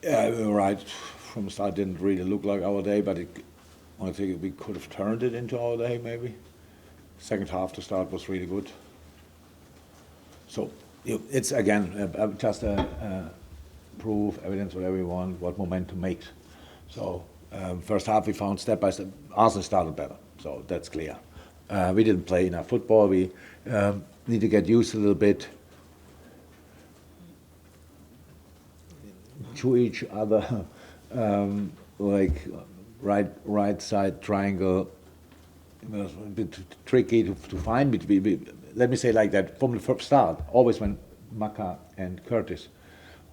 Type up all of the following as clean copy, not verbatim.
Yeah, you're right. From the start, it didn't really look like our day, but I think we could have turned it into our day, maybe. Second half, the start was really good. So it's again just a proof, evidence, whatever you want, what momentum makes. So first half we found step by step. Arsenal started better, so that's clear. We didn't play enough football. We need to get used a little bit to each other, like right side triangle. It was a bit tricky to find. Let me say like that, from the first start, always when Maka and Curtis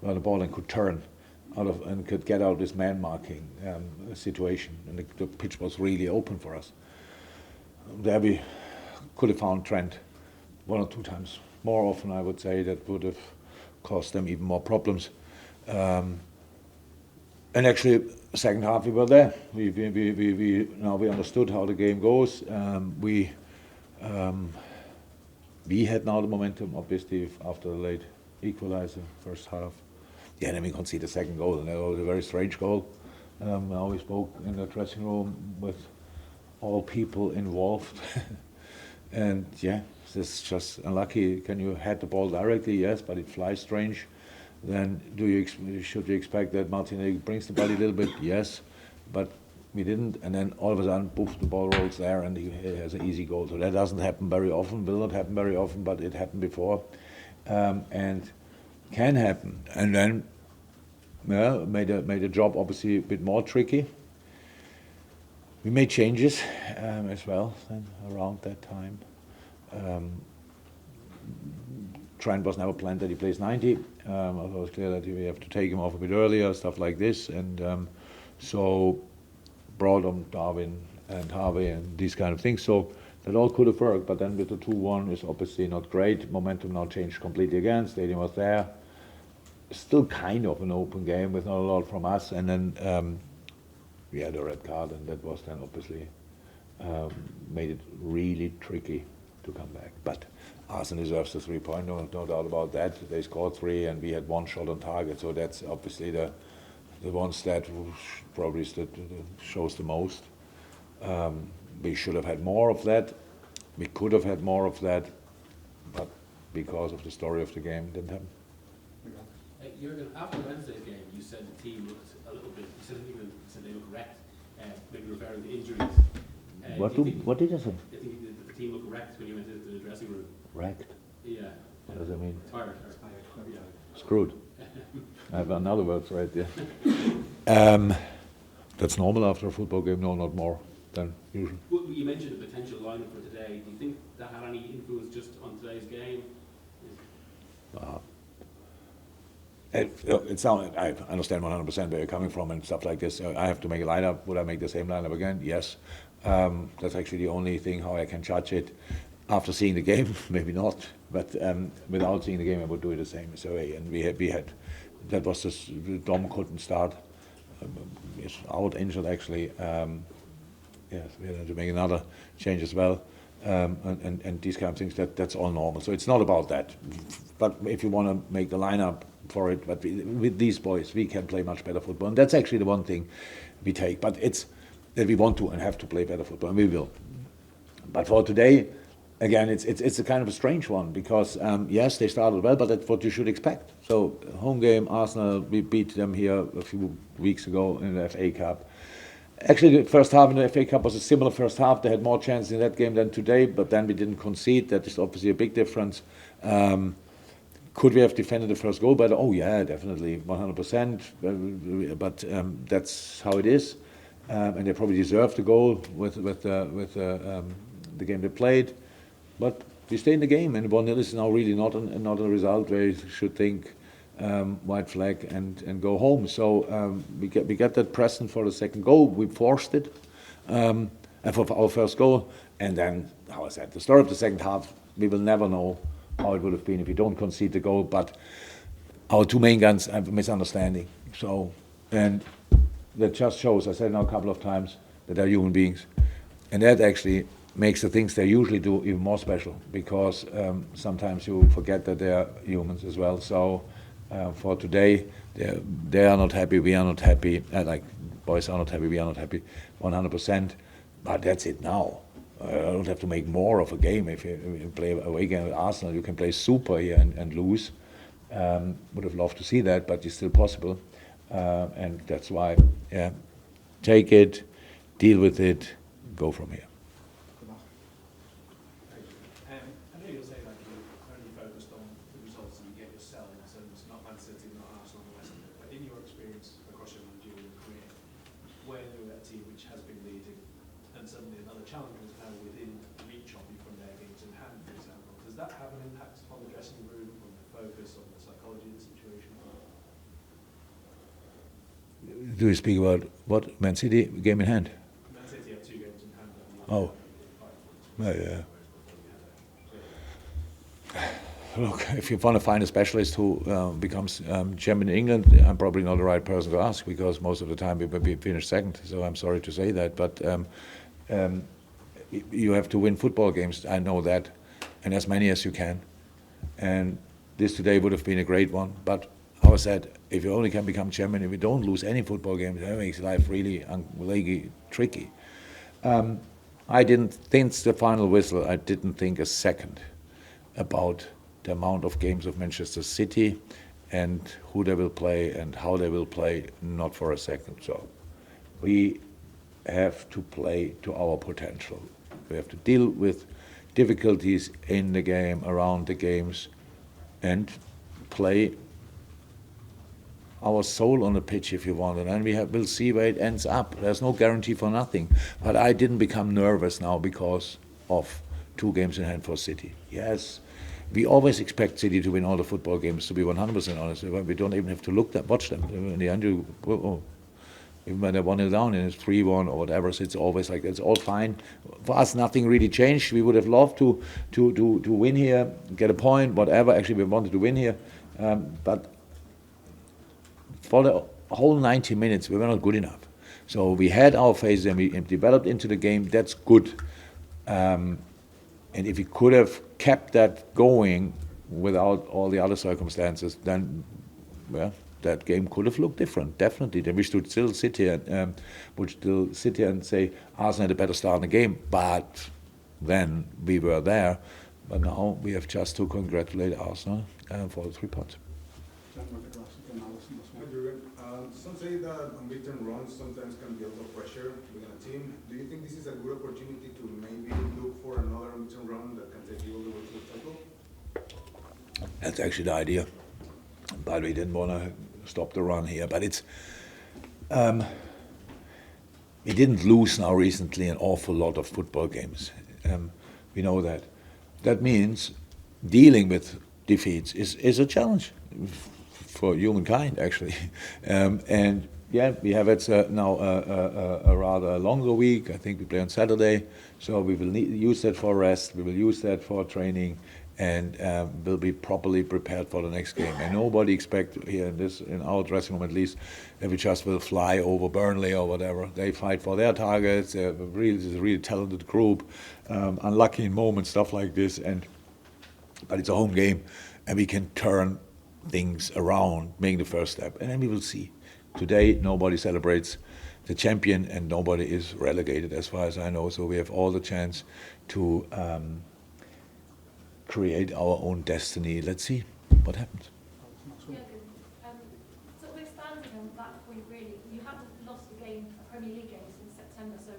were on the ball and could turn out of and could get out of this man marking situation, and the pitch was really open for us. There we could have found Trent one or two times more often. I would say that would have caused them even more problems. And actually, second half we were there. Now we understood how the game goes. We had now the momentum, obviously, after the late equalizer, first half. Yeah, then we conceded the second goal, and that was a very strange goal. Now we spoke in the dressing room with all people involved. And yeah, this is just unlucky. Can you head the ball directly? Yes, but it flies strange. Then should you expect that Martinelli brings the body a little bit? Yes, but we didn't. And then all of a sudden, poof, the ball rolls there, and he has an easy goal. So that doesn't happen very often, will not happen very often, but it happened before, and can happen. And then, yeah, made the job obviously a bit more tricky. We made changes as well then around that time. Trent was never planned that he plays 90. Although it was clear that we have to take him off a bit earlier, stuff like this, and so brought on Darwin and Harvey and these kind of things. So that all could have worked, but then with the 2-1 is obviously not great. Momentum now changed completely again. Stadium was there. Still kind of an open game with not a lot from us, and then we had a red card, and that was then obviously made it really tricky to come back. But Arsenal deserves the 3 point, no doubt about that. They scored 3, and we had 1 shot on target. So that's obviously the one stat probably shows the most. We should have had more of that. We could have had more of that, but because of the story of the game, it didn't happen. Jurgen, after Wednesday's game, you said the team looked a little bit. You said they looked wrecked, maybe referring to injuries. What did I say? I think the team looked wrecked when you went into the dressing room. Wrecked? Yeah. What does that mean? Tired. Yeah. Screwed. I have another word right there. That's normal after a football game, no, not more than usual. Well, you mentioned the potential lineup for today. Do you think that had any influence just on today's game? It sounds. I understand 100% where you're coming from and stuff like this. I have to make a lineup. Would I make the same lineup again? Yes. That's actually the only thing how I can judge it. After seeing the game, maybe not. But without seeing the game, I would do it the same. So and we had that was just Dom couldn't start. He's out injured actually. Yes, we had to make another change as well. And these kind of things. That's all normal. So it's not about that. But if you want to make the lineup for it, but with these boys, we can play much better football, and that's actually the one thing we take. But it's that we want to and have to play better football, and we will. But for today, again, it's a kind of a strange one because yes, they started well, but that's what you should expect. So home game, Arsenal, we beat them here a few weeks ago in the FA Cup. Actually, the first half in the FA Cup was a similar first half. They had more chances in that game than today, but then we didn't concede. That is obviously a big difference. Could we have defended the first goal better? Oh yeah, definitely, 100%. But that's how it is, and they probably deserved the goal with the game they played. But we stay in the game, and 1-0 is now really not a result where you should think white flag and go home. So we get that present for the second goal. We forced it, and for our first goal, and then how I said, the story of the second half, we will never know how it would have been if we don't concede the goal, but our 2 main guns have a misunderstanding. So, and that just shows, I said now a couple of times, that they're human beings. And that actually makes the things they usually do even more special, because sometimes you forget that they're humans as well. So for today, They are not happy. We are not happy. Like boys are not happy. We are not happy. 100%. But that's it now. I don't have to make more of a game. If you play away game with Arsenal, you can play super here and lose. Would have loved to see that, but it's still possible. And that's why, yeah, take it, deal with it, go from here. I know you'll say like you're only focused on the results that you get yourself, so it's not Man City, not Arsenal, the rest of it. But in your experience across your managerial career, when you're at a team which has been leading, and suddenly another challenger is now within reach of you from their games in hand, for example, does that have an impact on the dressing room, on the focus, on the psychology of the situation? Do you speak about what? Man City game in hand? Man City have 2 games in hand. Oh. Yeah. Look, if you want to find a specialist who becomes champion in England, I'm probably not the right person to ask, because most of the time we finish second. So I'm sorry to say that, but you have to win football games. I know that, and as many as you can. And this today would have been a great one. But I said, if you only can become champion, if you don't lose any football games, that makes life really tricky. I didn't think the final whistle. I didn't think a second about the amount of games of Manchester City and who they will play and how they will play, not for a second. So we have to play to our potential. We have to deal with difficulties in the game, around the games, and play our soul on the pitch, if you want, and then we'll see where it ends up. There's no guarantee for nothing. But I didn't become nervous now because of 2 games in hand for City. Yes, we always expect City to win all the football games, to be 100% honest. We don't even have to watch them. In the end, even when they're 1-0 down and it's 3-1 or whatever, so it's always like, it's all fine. For us, nothing really changed. We would have loved to win here, get a point, whatever. Actually, we wanted to win here. But for the whole 90 minutes, we were not good enough. So we had our phases and we developed into the game. That's good. And if we could have kept that going without all the other circumstances, then, well, that game could have looked different, definitely. Then we should still sit here and say Arsenal had a better start in the game, but then we were there. But now we have just to congratulate Arsenal for the 3 points. Some say that unbeaten runs sometimes can build up pressure within a team. Do you think this is a good opportunity to maybe look for another unbeaten run that can take you all the way to the title? That's actually the idea. But we didn't want to stop the run here. But it's we didn't lose now recently an awful lot of football games. We know that. That means dealing with defeats is a challenge for humankind, actually. And yeah, we have it now a rather longer week. I think we play on Saturday, so we will use that for rest. We will use that for training, and will be properly prepared for the next game. And nobody expect here in our dressing room at least, that we just will fly over Burnley or whatever. They fight for their targets. It's a really talented group. Unlucky in moments, stuff like this. But it's a home game, and we can turn things around, make the first step, and then we will see. Today, nobody celebrates the champion, and nobody is relegated, as far as I know. So we have all the chance to create our own destiny. Let's see what happens. Jurgen, sort of expanding on that point, really, you haven't lost a Premier League game since September, so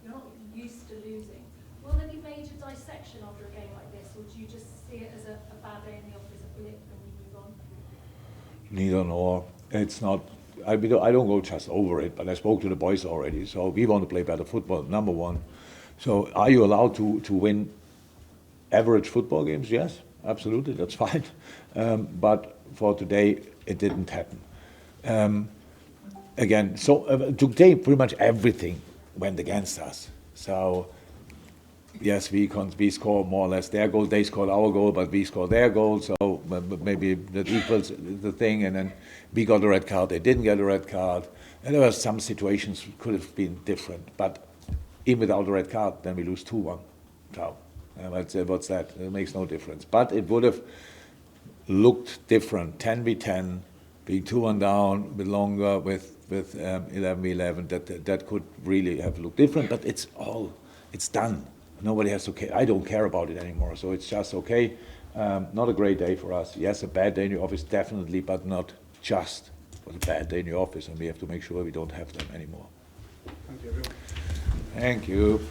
you're not used to losing. Will there be major dissection after a game like this, or do you just see it as a bad day in the office, a blip, and you move on? Neither nor. It's not. I don't go just over it, but I spoke to the boys already. So we want to play better football, number one. So are you allowed to win average football games? Yes, absolutely, that's fine. But for today, it didn't happen. Again, so today pretty much everything went against us. So yes, we score more or less their goal. They scored our goal, but we scored their goal. So maybe that equals the thing. And then we got a red card. They didn't get a red card. And there were some situations could have been different. But even without a red card, then we lose 2-1. So I'd say, what's that? It makes no difference. But it would have looked different. 10v10, being 2-1 down, a bit longer with 11-11, that could really have looked different. But it's done. Nobody has to care. I don't care about it anymore. So it's just okay. Not a great day for us. Yes, a bad day in the office, definitely, but not just a bad day in the office. And we have to make sure we don't have them anymore. Thank you, everyone. Thank you.